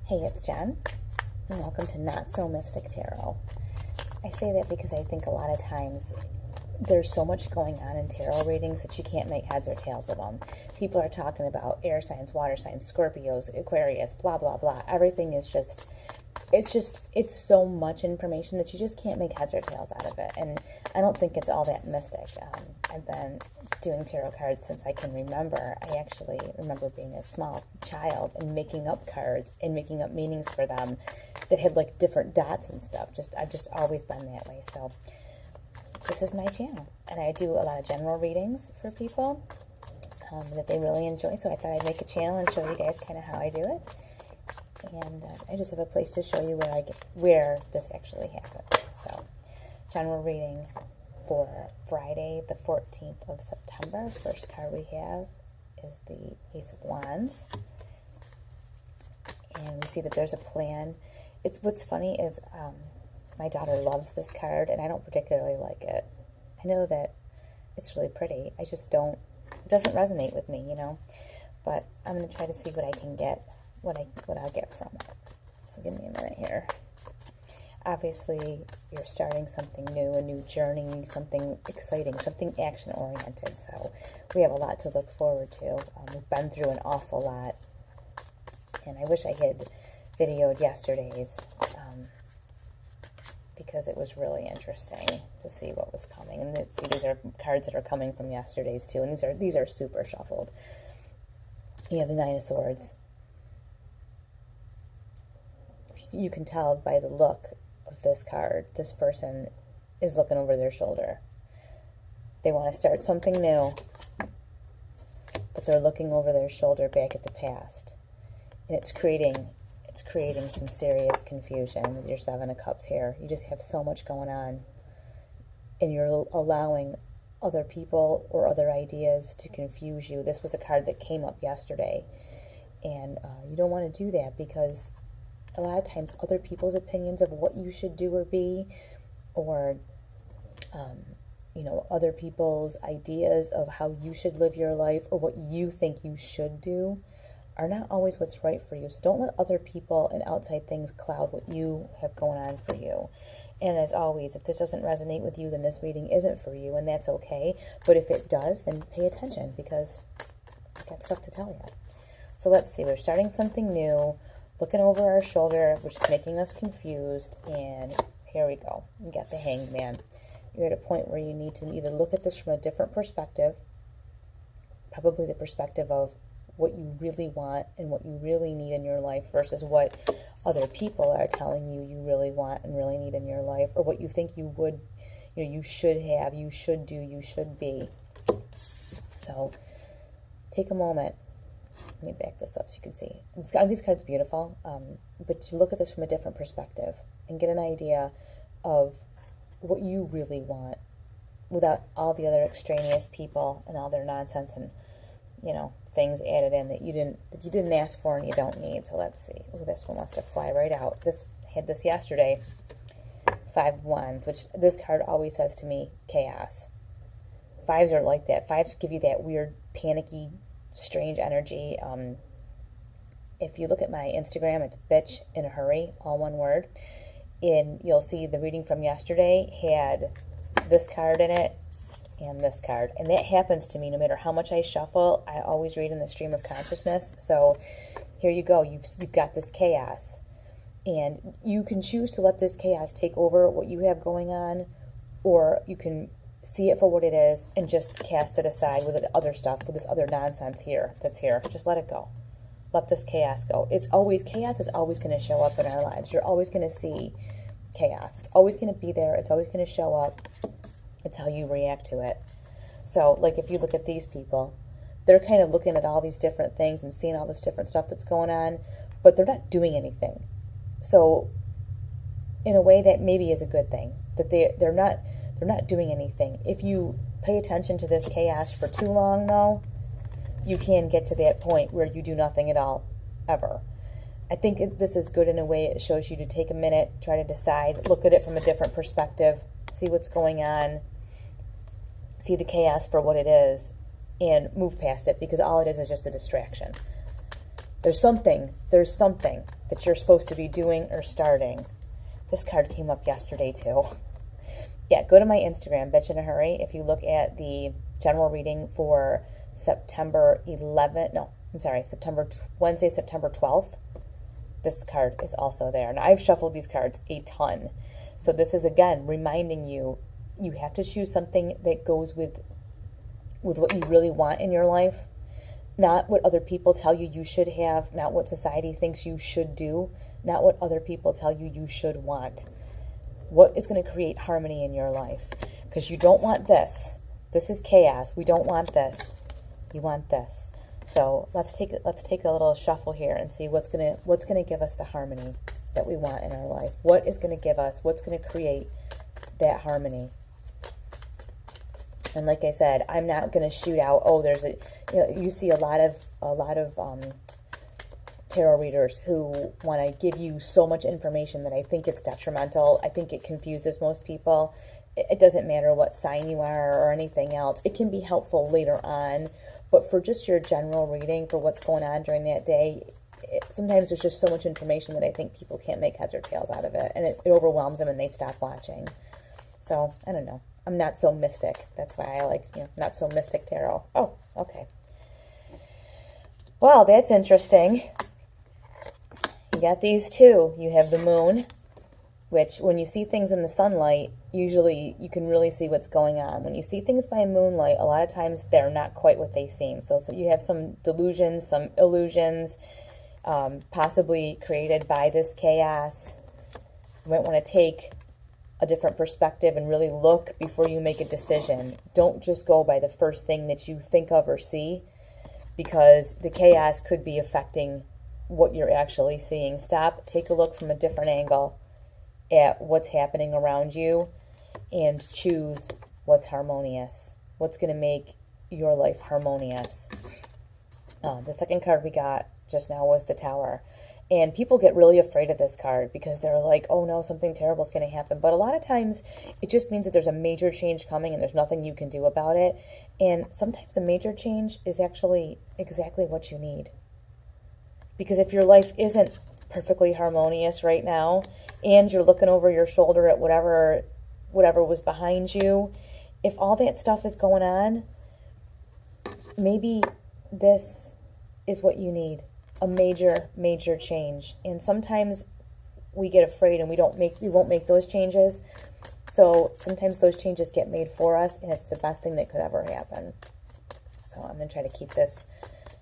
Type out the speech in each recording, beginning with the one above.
Hey, it's Jen, and welcome to Not So Mystic Tarot. I say that because I think a lot of times there's so much going on in tarot readings that you can't make heads or tails of them. People are talking about air signs, water signs, Scorpios, Aquarius, blah, blah, blah. Everything is just, it's so much information that you just can't make heads or tails out of it. And I don't think it's all that mystic. I've been doing tarot cards since I can remember. I actually remember being a small child and making up cards and making up meanings for them that had like different dots and stuff. I've just always been that way. So this is my channel, and I do a lot of general readings for people that they really enjoy. So I thought I'd make a channel and show you guys kind of how I do it. And I just have a place to show you where this actually happens. So, general reading for Friday, the 14th of September. First card we have is the Ace of Wands, and we see that there's a plan. What's funny is my daughter loves this card, and I don't particularly like it. I know that it's really pretty. I just don't. It doesn't resonate with me, you know. But I'm going to try to see what I can get. What I'll get from it. So give me a minute here. Obviously, you're starting something new, a new journey, something exciting, something action-oriented. So we have a lot to look forward to. We've been through an awful lot, and I wish I had videoed yesterday's because it was really interesting to see what was coming. And see, these are cards that are coming from yesterday's too, and these are super shuffled. You have the Nine of Swords. You can tell by the look of this card, this person is looking over their shoulder. They want to start something new, but they're looking over their shoulder back at the past. And it's creating some serious confusion with your Seven of Cups here. You just have so much going on, and you're allowing other people or other ideas to confuse you. This was a card that came up yesterday, and you don't want to do that, because a lot of times other people's opinions of what you should do or be, or other people's ideas of how you should live your life or what you think you should do are not always what's right for you. So don't let other people and outside things cloud what you have going on for you. And as always, if this doesn't resonate with you, then this reading isn't for you, and that's okay. But if it does, then pay attention, because I've got stuff to tell you. So let's see, we're starting something new, looking over our shoulder, which is making us confused, and here we go. You got the Hanged Man. You're at a point where you need to either look at this from a different perspective, probably the perspective of what you really want and what you really need in your life versus what other people are telling you you really want and really need in your life, or what you think you would, you should have, you should do, you should be. So take a moment. Let me back this up so you can see. These cards are beautiful, but you look at this from a different perspective and get an idea of what you really want without all the other extraneous people and all their nonsense and, things added in that you didn't ask for and you don't need. So let's see. Oh, this one wants to fly right out. Had this yesterday. 5 of Wands, which this card always says to me, chaos. Fives are like that. Fives give you that weird, panicky, strange energy. If you look at my Instagram, it's bitch in a hurry, all one word, and you'll see the reading from yesterday had this card in it and this card, and that happens to me no matter how much I shuffle. I always read in the stream of consciousness. So here you go. You've got this chaos, and you can choose to let this chaos take over what you have going on, or you can see it for what it is and just cast it aside with the other stuff, with this other nonsense here that's here. Just let it go. Let this chaos go. Chaos is always going to show up in our lives. You're always going to see chaos. It's always going to be there. It's always going to show up. It's how you react to it. So, like, if you look at these people, they're kind of looking at all these different things and seeing all this different stuff that's going on, but they're not doing anything. So, in a way, that maybe is a good thing, that they're not doing anything. If you pay attention to this chaos for too long, though, you can get to that point where you do nothing at all, ever. I think this is good in a way. It shows you to take a minute, try to decide, look at it from a different perspective, see what's going on, see the chaos for what it is, and move past it, because all it is just a distraction. There's something that that you're supposed to be doing or starting. This card came up yesterday too. Yeah, go to my Instagram, Bitch in a Hurry. If you look at the general reading for Wednesday, September 12th, this card is also there. And I've shuffled these cards a ton. So this is, again, reminding you, you have to choose something that goes with what you really want in your life. Not what other people tell you you should have, not what society thinks you should do, not what other people tell you you should want. What is going to create harmony in your life? Because you don't want this. This is chaos. We don't want this. You want this. So let's take a little shuffle here and see what's gonna give us the harmony that we want in our life. What is going to give us? What's going to create that harmony? And like I said, I'm not going to shoot out, oh, there's a, you see a lot of tarot readers who want to give you so much information that I think it's detrimental. I think it confuses most people. It doesn't matter what sign you are or anything else. It can be helpful later on, but for just your general reading for what's going on during that day, sometimes there's just so much information that I think people can't make heads or tails out of it, and it overwhelms them and they stop watching. So, I don't know. I'm not so mystic. That's why I like, not so mystic tarot. Oh, okay. Well, that's interesting. You got these two. You have the moon, which when you see things in the sunlight, usually you can really see what's going on. When you see things by moonlight, a lot of times they're not quite what they seem. So you have some delusions, some illusions, possibly created by this chaos. You might want to take a different perspective and really look before you make a decision. Don't just go by the first thing that you think of or see, because the chaos could be affecting what you're actually seeing. Stop, take a look from a different angle at what's happening around you and choose what's harmonious, what's going to make your life harmonious. The second card we got just now was the Tower. And people get really afraid of this card because they're like, oh no, something terrible is going to happen. But a lot of times it just means that there's a major change coming and there's nothing you can do about it. And sometimes a major change is actually exactly what you need. Because if your life isn't perfectly harmonious right now and you're looking over your shoulder at whatever was behind you, if all that stuff is going on, maybe this is what you need. A major change. And sometimes we get afraid and we won't make those changes. So sometimes those changes get made for us, and it's the best thing that could ever happen. So I'm going to try to keep this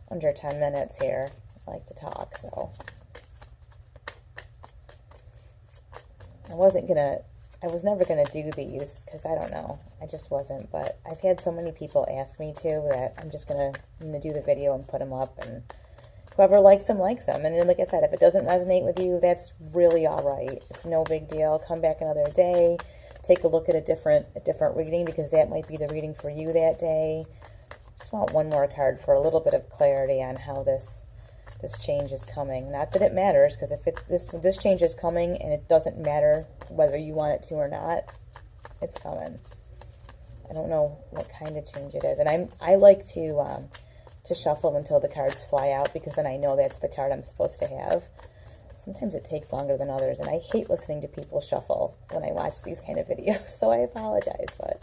under 10 minutes here. I like to talk, so I was never going to do these because I don't know. I just wasn't, but I've had so many people ask me to that I'm going to do the video and put them up, and whoever likes them, likes them. And then, like I said, if it doesn't resonate with you, that's really all right. It's no big deal. Come back another day. Take a look at a different reading, because that might be the reading for you that day. Just want one more card for a little bit of clarity on how this change is coming. Not that it matters, because if this change is coming and it doesn't matter whether you want it to or not, it's coming. I don't know what kind of change it is. And I like to shuffle until the cards fly out, because then I know that's the card I'm supposed to have. Sometimes it takes longer than others, and I hate listening to people shuffle when I watch these kind of videos, so I apologize, but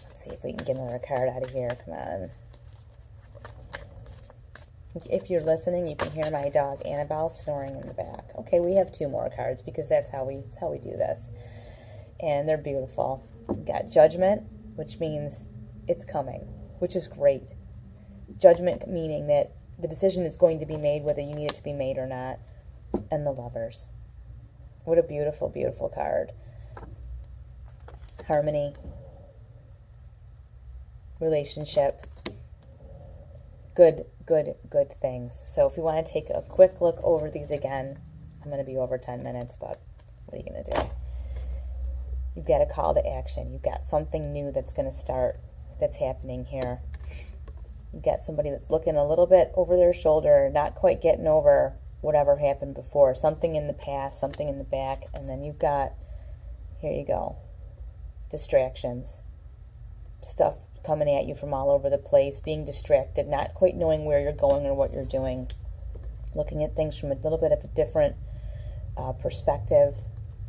let's see if we can get another card out of here. Come on. If you're listening, you can hear my dog Annabelle snoring in the back. Okay, we have two more cards because that's how we do this. And they're beautiful. We've got Judgment, which means it's coming, which is great. Judgment meaning that the decision is going to be made whether you need it to be made or not. And the Lovers. What a beautiful, beautiful card. Harmony. Relationship. Good things. So if you want to take a quick look over these again, I'm going to be over 10 minutes, but what are you going to do? You've got a call to action. You've got something new that's going to start, that's happening here. You've got somebody that's looking a little bit over their shoulder, not quite getting over whatever happened before. Something in the past, something in the back, and then you've got, here you go, distractions. Stuff coming at you from all over the place, being distracted, not quite knowing where you're going or what you're doing. looking at things from a little bit of a different perspective.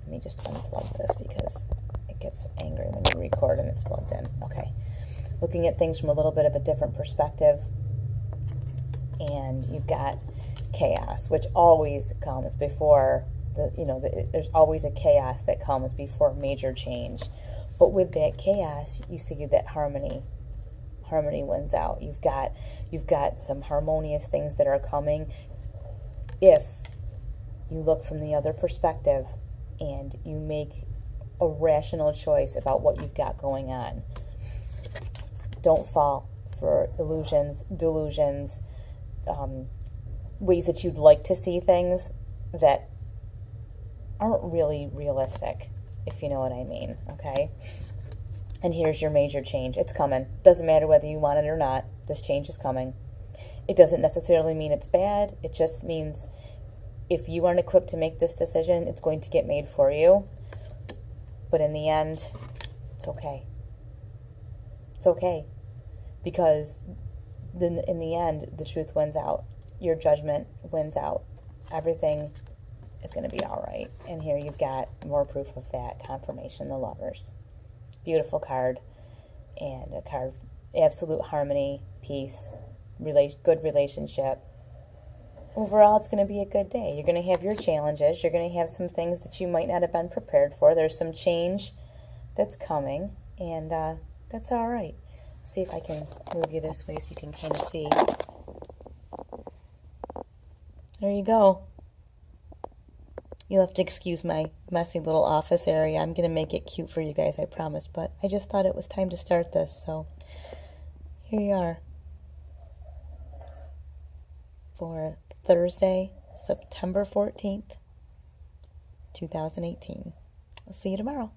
Let me just unplug this because it gets angry when you record and it's plugged in. Okay. Looking at things from a little bit of a different perspective. And you've got chaos, which always comes before there's always a chaos that comes before major change. But with that chaos, you see that harmony wins out. You've got some harmonious things that are coming if you look from the other perspective and you make a rational choice about what you've got going on. Don't fall for illusions, delusions, ways that you'd like to see things that aren't really realistic, if you know what I mean, okay? And here's your major change. It's coming. Doesn't matter whether you want it or not. This change is coming. It doesn't necessarily mean it's bad. It just means if you aren't equipped to make this decision, it's going to get made for you. But in the end, it's okay. It's okay. Because then in the end, the truth wins out. Your judgment wins out. Everything is going to be all right. And here you've got more proof of that. Confirmation, the Lovers. Beautiful card. And a card of absolute harmony, peace, good relationship. Overall, it's going to be a good day. You're going to have your challenges. You're going to have some things that you might not have been prepared for. There's some change that's coming. And that's all right. See if I can move you this way so you can kind of see. There you go. You'll have to excuse my messy little office area. I'm going to make it cute for you guys, I promise. But I just thought it was time to start this. So here you are. For Thursday, September 14th, 2018. I'll see you tomorrow.